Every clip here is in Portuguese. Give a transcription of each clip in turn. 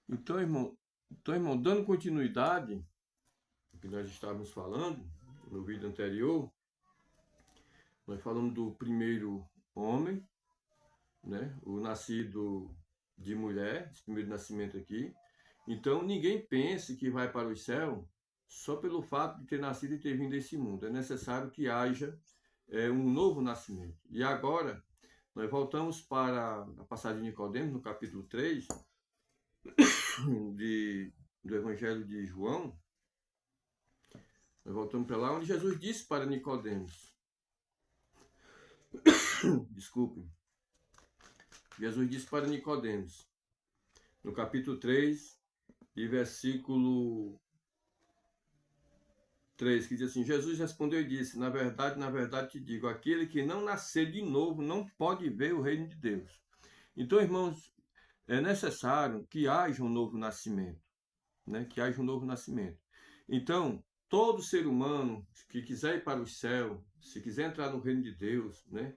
Então, irmão, dando continuidade ao que nós estávamos falando no vídeo anterior, nós falamos do primeiro homem, né? O nascido de mulher, esse primeiro nascimento aqui. Então, ninguém pense que vai para o céu só pelo fato de ter nascido e ter vindo a esse mundo. É necessário que haja um novo nascimento. E agora, nós voltamos para a passagem de Nicodemos, no capítulo 3 do Evangelho de João. Nós voltamos para lá onde Jesus disse para Nicodemos. Desculpe. Jesus disse para Nicodemos, no capítulo 3 e versículo 3, que diz assim: Jesus respondeu e disse: na verdade te digo, aquele que não nascer de novo não pode ver o reino de Deus. Então, irmãos, é necessário que haja um novo nascimento, né? Que haja um novo nascimento. Então, todo ser humano que quiser ir para o céu, se quiser entrar no reino de Deus, né?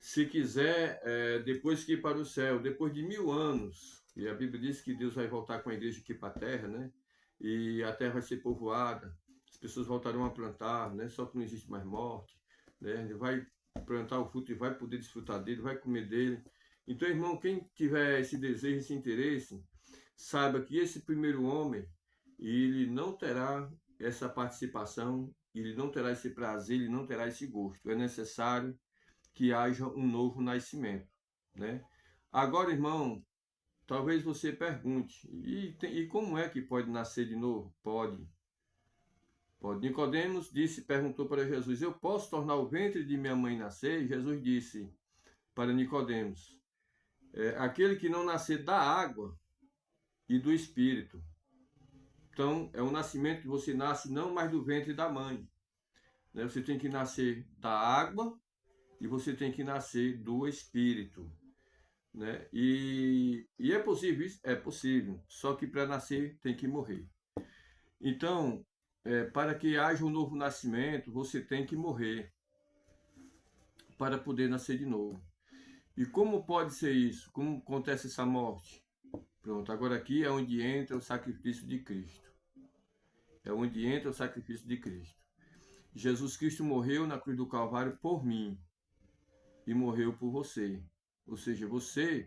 Se quiser, depois que ir para o céu, depois de 1000 anos, e a Bíblia diz que Deus vai voltar com a igreja aqui para a terra, né? E a terra vai ser povoada, as pessoas voltarão a plantar, né? Só que não existe mais morte, né? Ele vai plantar o fruto e vai poder desfrutar dele, vai comer dele. Então, irmão, quem tiver esse desejo, esse interesse, saiba que esse primeiro homem, ele não terá essa participação, ele não terá esse prazer, ele não terá esse gosto. É necessário que haja um novo nascimento, né? Agora, irmão, talvez você pergunte, e como é que pode nascer de novo? Pode. Pode. Nicodemos perguntou para Jesus: eu posso tornar o ventre de minha mãe nascer? Jesus disse para Nicodemos: aquele que não nascer da água e do espírito. Então, é um nascimento que você nasce não mais do ventre da mãe, né? Você tem que nascer da água e você tem que nascer do espírito, né? E é possível isso? É possível. Só que para nascer tem que morrer. Então, para que haja um novo nascimento, você tem que morrer para poder nascer de novo. E como pode ser isso? Como acontece essa morte? Pronto, agora aqui é onde entra o sacrifício de Cristo. É onde entra o sacrifício de Cristo. Jesus Cristo morreu na cruz do Calvário por mim e morreu por você. Ou seja, você,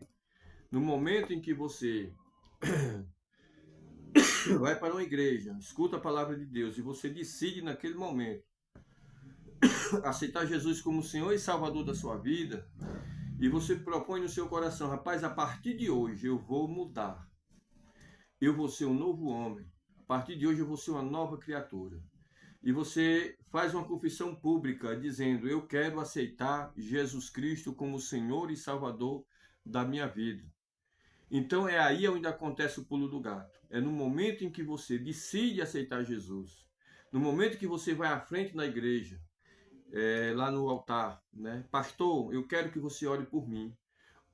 no momento em que você vai para uma igreja, escuta a palavra de Deus e você decide naquele momento aceitar Jesus como Senhor e Salvador da sua vida, e você propõe no seu coração: rapaz, a partir de hoje eu vou mudar, eu vou ser um novo homem, a partir de hoje eu vou ser uma nova criatura, e você faz uma confissão pública dizendo: eu quero aceitar Jesus Cristo como Senhor e Salvador da minha vida. Então é aí onde acontece o pulo do gato. É no momento em que você decide aceitar Jesus, no momento que você vai à frente na igreja, lá no altar, né? Pastor, eu quero que você ore por mim.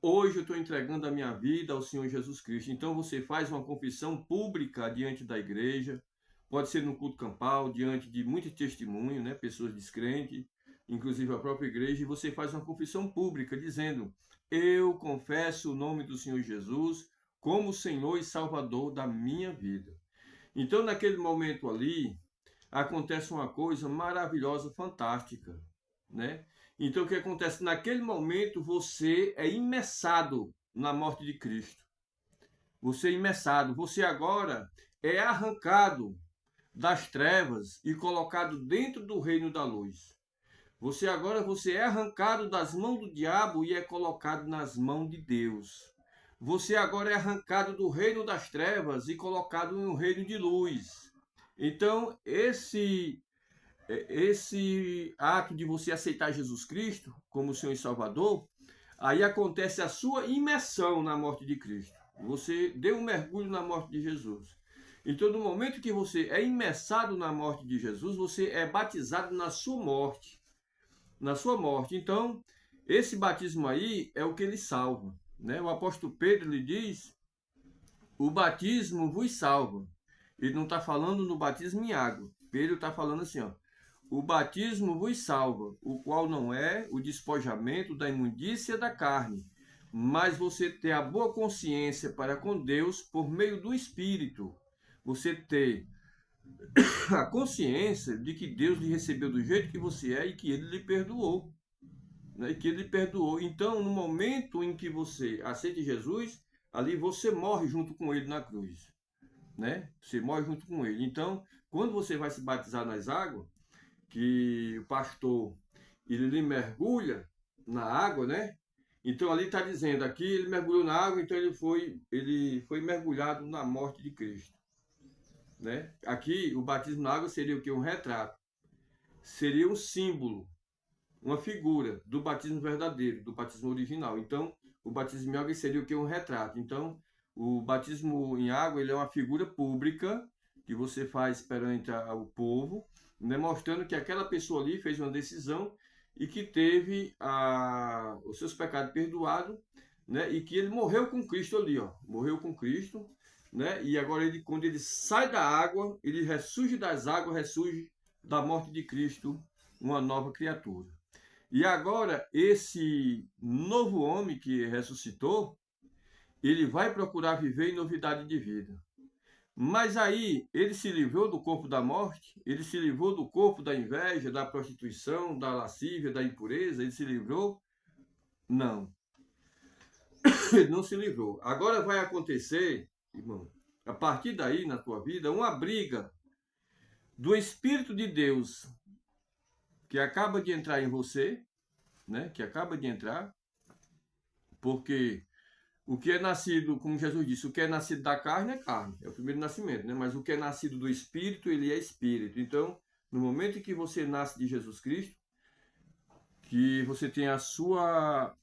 Hoje eu estou entregando a minha vida ao Senhor Jesus Cristo. Então você faz uma confissão pública diante da igreja, pode ser no culto campal, diante de muitos testemunhos, né? Pessoas descrentes, inclusive a própria igreja, e você faz uma confissão pública dizendo: eu confesso o nome do Senhor Jesus como Senhor e Salvador da minha vida. Então, naquele momento ali, acontece uma coisa maravilhosa, fantástica, né? Então, o que acontece? Naquele momento, você é imersado na morte de Cristo. Você é imersado. Você agora é arrancado das trevas e colocado dentro do reino da luz. Você é arrancado das mãos do diabo e é colocado nas mãos de Deus. Você agora é arrancado do reino das trevas e colocado no reino de luz. Então, esse ato de você aceitar Jesus Cristo como Senhor e Salvador, aí acontece a sua imersão na morte de Cristo. Você deu um mergulho na morte de Jesus. Então, no momento que você é imersado na morte de Jesus, você é batizado na sua morte. Na sua morte. Então, esse batismo aí é o que ele salva, né? O apóstolo Pedro lhe diz: o batismo vos salva. Ele não está falando no batismo em água. Pedro está falando assim, ó: o batismo vos salva, o qual não é o despojamento da imundícia da carne, mas você ter a boa consciência para com Deus por meio do Espírito. Você ter a consciência de que Deus lhe recebeu do jeito que você é e que ele lhe perdoou. Né? E que ele lhe perdoou. Então, no momento em que você aceita Jesus, ali você morre junto com ele na cruz. Né? Você morre junto com ele. Então, quando você vai se batizar nas águas, que o pastor ele lhe mergulha na água, né? Então ali está dizendo aqui, ele mergulhou na água, então ele foi mergulhado na morte de Cristo. Né? Aqui o batismo na água seria o que? Um retrato. Seria um símbolo, uma figura do batismo verdadeiro, do batismo original. Então, o batismo em água seria o que? Um retrato. Então, o batismo em água ele é uma figura pública que você faz perante o povo, né, mostrando que aquela pessoa ali fez uma decisão e que teve os seus pecados perdoados, né, e que ele morreu com Cristo ali, ó, morreu com Cristo, né, e agora quando ele sai da água, ele ressurge das águas, ressurge da morte de Cristo, uma nova criatura. E agora, esse novo homem que ressuscitou, ele vai procurar viver em novidade de vida. Mas aí, ele se livrou do corpo da morte, ele se livrou do corpo da inveja, da prostituição, da lascívia, da impureza, ele se livrou? Não, ele não se livrou. Agora vai acontecer, irmão, a partir daí na tua vida, uma briga do Espírito de Deus que acaba de entrar em você, né? Que acaba de entrar, porque o que é nascido, como Jesus disse, o que é nascido da carne é carne, é o primeiro nascimento, né? Mas o que é nascido do Espírito, ele é Espírito. Então, no momento em que você nasce de Jesus Cristo, que você tem a sua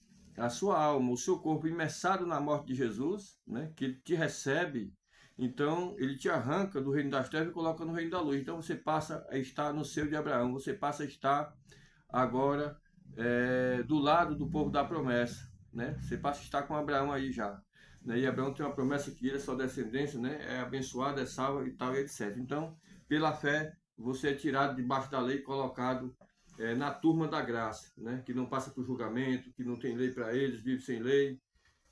alma, o seu corpo imersado na morte de Jesus, né? Que ele te recebe, então ele te arranca do reino das trevas e coloca no reino da luz. Então você passa a estar no seio de Abraão, você passa a estar agora do lado do povo da promessa, né? Você passa a estar com Abraão aí já, né? E Abraão tem uma promessa que ele, sua descendência, né, é abençoada, é salva e tal, etc. Então, pela fé, você é tirado debaixo da lei e colocado na turma da graça, né? Que não passa por julgamento, que não tem lei para eles, vive sem lei,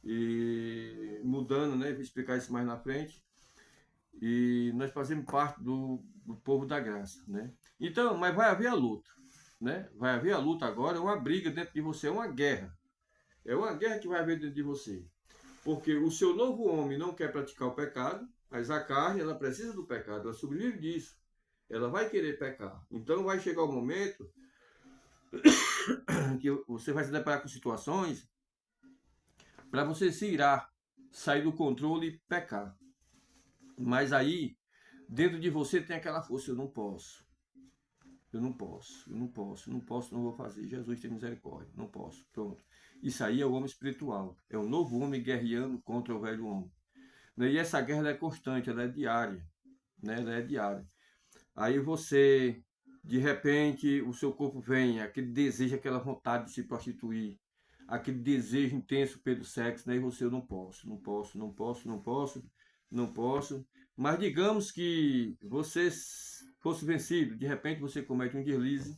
e mudando, né? Vou explicar isso mais na frente. E nós fazemos parte do povo da graça, né? Então, mas vai haver a luta, né? Vai haver a luta agora, é uma briga dentro de você, é uma guerra. É uma guerra que vai haver dentro de você. Porque o seu novo homem não quer praticar o pecado, mas a carne, ela precisa do pecado, ela sobrevive disso. Ela vai querer pecar. Então vai chegar o momento que você vai se deparar com situações para você se irar, sair do controle e pecar. Mas aí, dentro de você tem aquela força, eu não posso. Eu não posso, eu não posso, não posso, não vou fazer. Jesus tem misericórdia, não posso. Pronto. Isso aí é o homem espiritual. É o novo homem guerreando contra o velho homem. E essa guerra ela é constante, ela é diária. Né? Ela é diária. Aí você, de repente, o seu corpo vem, aquele desejo, aquela vontade de se prostituir, aquele desejo intenso pelo sexo, né? E você, eu não posso, não posso, não posso, não posso, não posso. Mas digamos que você fosse vencido, de repente você comete um deslize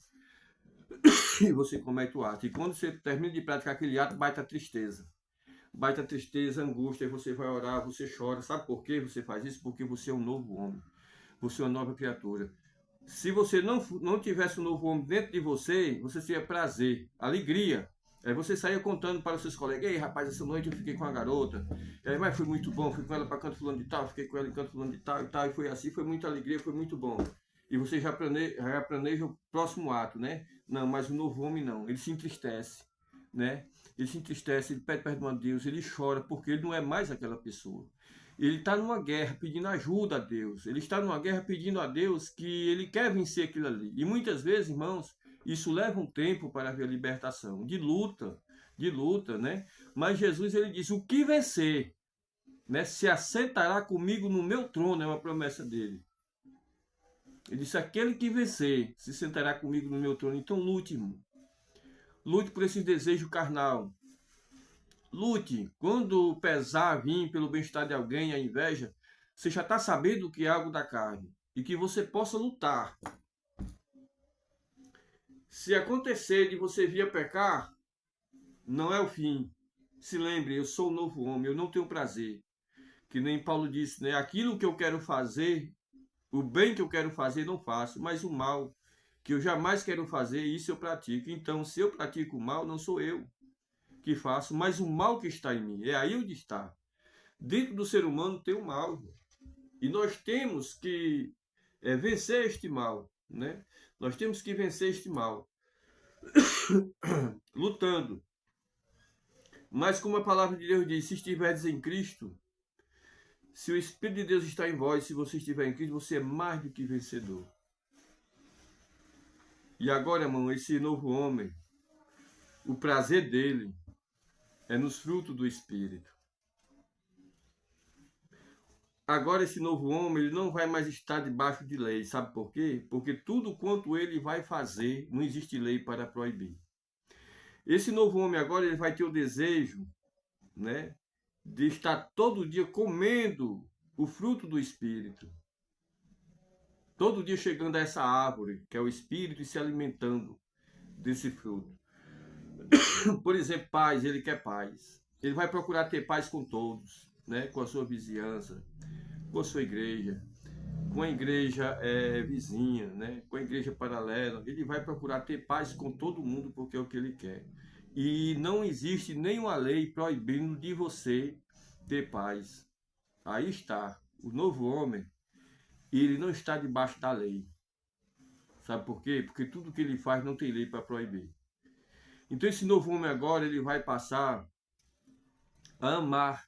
e você comete o ato. E quando você termina de praticar aquele ato, baita tristeza, angústia, aí você vai orar, você chora. Sabe por que você faz isso? Porque você é um novo homem, você é uma nova criatura. Se você não tivesse um novo homem dentro de você, você teria prazer, alegria. Aí você saía contando para os seus colegas: ei, rapaz, essa noite eu fiquei com a garota, mas foi muito bom, fui com ela para canto fulano de tal, fiquei com ela em canto fulano de tal, e foi assim, foi muita alegria, foi muito bom. E você já planeja o próximo ato, né? Não, mas o novo homem não, ele se entristece, né? Ele se entristece, ele pede perdão a Deus, ele chora, porque ele não é mais aquela pessoa. Ele está numa guerra pedindo ajuda a Deus. Ele está numa guerra pedindo a Deus que ele quer vencer aquilo ali. E muitas vezes, irmãos, isso leva um tempo para haver libertação, de luta, né? Mas Jesus, ele diz, o que vencer, né, se assentará comigo no meu trono, é uma promessa dele. Ele disse, aquele que vencer, se sentará comigo no meu trono. Então lute, irmão. Lute por esse desejo carnal. Lute. Quando pesar vir pelo bem-estar de alguém, a inveja, você já está sabendo que é algo da carne. E que você possa lutar. Se acontecer de você vir a pecar, não é o fim. Se lembre, eu sou um novo homem, eu não tenho prazer. Que nem Paulo disse, né? Aquilo que eu quero fazer, o bem que eu quero fazer, não faço, mas o mal que eu jamais quero fazer, isso eu pratico. Então, se eu pratico o mal, não sou eu que faço, mas o mal que está em mim. É aí onde está. Dentro do ser humano tem o mal. E nós temos que vencer este mal, né? Nós temos que vencer este mal, lutando. Mas como a palavra de Deus diz, se estiverdes em Cristo, se o Espírito de Deus está em vós, se você estiver em Cristo, você é mais do que vencedor. E agora, irmão, esse novo homem, o prazer dele é nos frutos do Espírito. Agora esse novo homem, ele não vai mais estar debaixo de lei. Sabe por quê? Porque tudo quanto ele vai fazer, não existe lei para proibir. Esse novo homem agora, ele vai ter o desejo, né, de estar todo dia comendo o fruto do Espírito. Todo dia chegando a essa árvore, que é o Espírito, e se alimentando desse fruto. Por exemplo, paz, ele quer paz. Ele vai procurar ter paz com todos, né, com a sua vizinhança, com a sua igreja, com a igreja vizinha, né? Com a igreja paralela. Ele vai procurar ter paz com todo mundo porque é o que ele quer. E não existe nenhuma lei proibindo de você ter paz. Aí está. O novo homem, ele não está debaixo da lei. Sabe por quê? Porque tudo que ele faz não tem lei para proibir. Então esse novo homem agora, ele vai passar a amar.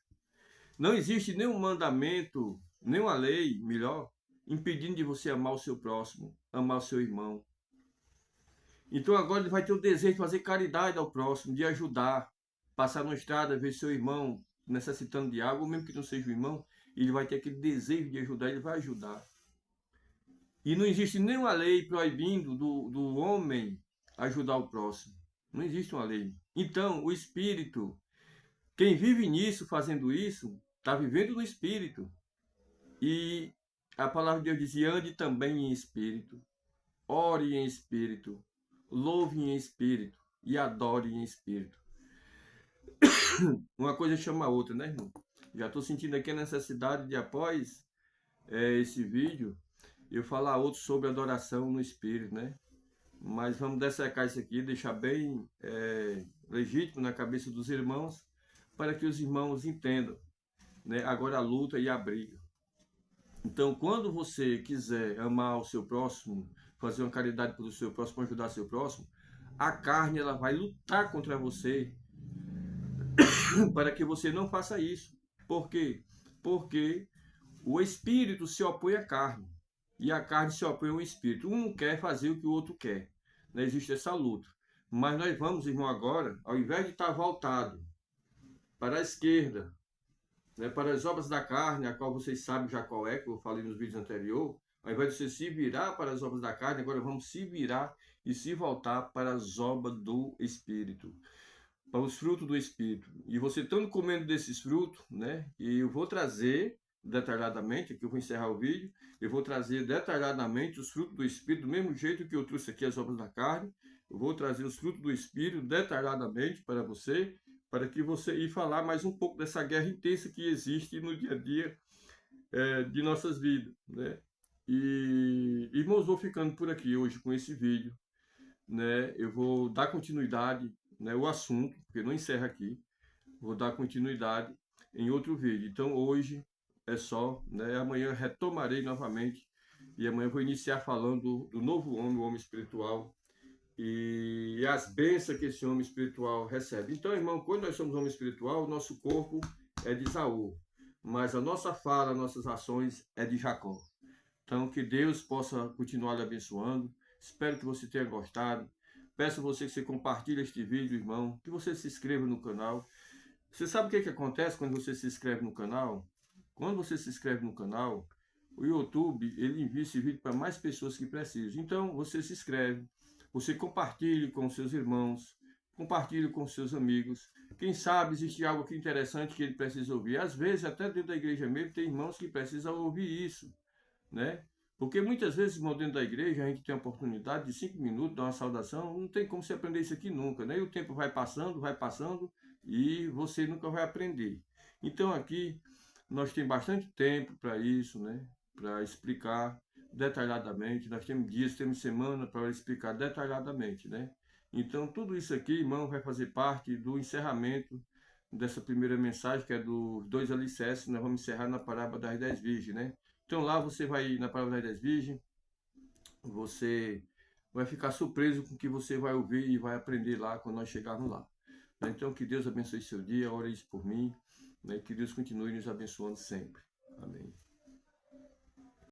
Não existe nenhum mandamento, nenhuma lei, melhor, impedindo de você amar o seu próximo, amar o seu irmão. Então agora ele vai ter o desejo de fazer caridade ao próximo, de ajudar, passar na estrada, ver seu irmão necessitando de água, ou mesmo que não seja o irmão, ele vai ter aquele desejo de ajudar, ele vai ajudar. E não existe nenhuma lei proibindo do homem ajudar o próximo. Não existe uma lei. Então, o Espírito, quem vive nisso, fazendo isso, está vivendo no Espírito. E a palavra de Deus diz, ande também em Espírito, ore em Espírito, louve em Espírito e adore em Espírito. Uma coisa chama a outra, né, irmão? Já estou sentindo aqui a necessidade de, após esse vídeo, eu falar outro sobre adoração no Espírito, né? Mas vamos dessecar isso aqui, deixar bem legítimo na cabeça dos irmãos, para que os irmãos entendam, né? Agora a luta e a briga. Então, quando você quiser amar o seu próximo, fazer uma caridade pelo seu próximo, ajudar o seu próximo, a carne ela vai lutar contra você para que você não faça isso. Por quê? Porque o espírito se opõe à carne e a carne se opõe ao espírito. Um não quer fazer o que o outro quer. Não existe essa luta. Mas nós vamos, irmão, agora, ao invés de estar voltado para a esquerda, né, para as obras da carne, a qual vocês sabem já qual é, que eu falei nos vídeos anteriores, ao invés de você se virar para as obras da carne, agora vamos se virar e se voltar para as obras do Espírito, para os frutos do Espírito. E você estando comendo desses frutos, né, e eu vou trazer detalhadamente, aqui eu vou encerrar o vídeo, eu vou trazer detalhadamente os frutos do Espírito, do mesmo jeito que eu trouxe aqui as obras da carne, eu vou trazer os frutos do Espírito detalhadamente para você, para que você ir falar mais um pouco dessa guerra intensa que existe no dia a dia de nossas vidas, né? E, irmãos, vou ficando por aqui hoje com esse vídeo, né? Eu vou dar continuidade, né, o assunto, porque não encerra aqui, vou dar continuidade em outro vídeo. Então hoje é só, né? Amanhã retomarei novamente e amanhã vou iniciar falando do novo homem, o homem espiritual, e as bênçãos que esse homem espiritual recebe. Então, irmão, quando nós somos homem espiritual, o nosso corpo é de Esaú, mas a nossa fala, nossas ações é de Jacó. Então, que Deus possa continuar lhe abençoando. Espero que você tenha gostado. Peço a você que você compartilhe este vídeo, irmão, que você se inscreva no canal. Você sabe o que acontece quando você se inscreve no canal? Quando você se inscreve no canal, o YouTube ele envia esse vídeo para mais pessoas que precisam. Então, você se inscreve. Você compartilhe com seus irmãos, compartilhe com seus amigos. Quem sabe existe algo aqui interessante que ele precisa ouvir. Às vezes, até dentro da igreja mesmo, tem irmãos que precisam ouvir isso, né? Porque muitas vezes, irmão, dentro da igreja, a gente tem a oportunidade de 5 minutos, dar uma saudação. Não tem como você aprender isso aqui nunca, né? E o tempo vai passando, e você nunca vai aprender. Então aqui nós temos bastante tempo para isso, né? Para explicar detalhadamente. Nós temos dias, temos semana para explicar detalhadamente, né? Então tudo isso aqui, irmão, vai fazer parte do encerramento dessa primeira mensagem, que é dos 2 alicerces. Nós vamos encerrar na parábola das 10 virgens, né? Então lá você vai ir na parábola das 10 virgens, você vai ficar surpreso com o que você vai ouvir e vai aprender lá quando nós chegarmos lá. Então, que Deus abençoe seu dia, ore isso por mim, né? Que Deus continue nos abençoando sempre. Amém.